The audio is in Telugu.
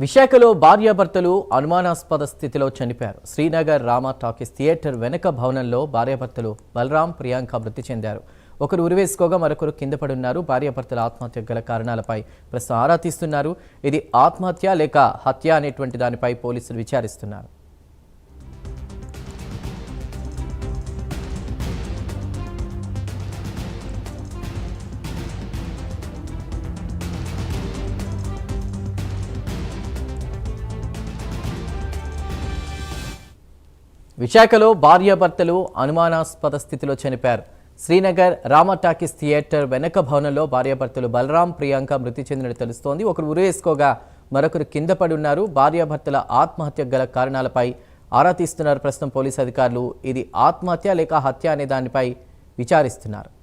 విశాఖలో భార్యాభర్తలు అనుమానాస్పద స్థితిలో చనిపోయారు. శ్రీనగర్ రామా టాకీస్ థియేటర్ వెనక భవనంలో భార్యాభర్తలు బలరాం, ప్రియాంక మృతి చెందారు. ఒకరు ఉరివేసుకోగా మరొకరు కింద పడి ఉన్నారు. భార్యాభర్తల ఆత్మహత్య గల కారణాలపై ప్రస్తుతం ఆరా తీస్తున్నారు. ఇది ఆత్మహత్య లేక హత్య అనేటువంటి దానిపై పోలీసులు విచారిస్తున్నారు. విశాఖలో భార్యాభర్తలు అనుమానాస్పద స్థితిలో చనిపోయారు. శ్రీనగర్ రామా టాకీస్ థియేటర్ వెనక భవనంలో భార్యాభర్తలు బలరాం, ప్రియాంక మృతి చెందినట్టు తెలుస్తోంది. ఒకరు ఉరేసుకోగా మరొకరు కింద పడి ఉన్నారు. భార్యాభర్తల ఆత్మహత్య గల కారణాలపై ఆరా తీస్తున్నారు ప్రస్తుతం పోలీసు అధికారులు. ఇది ఆత్మహత్య లేక హత్య అనే దానిపై విచారిస్తున్నారు.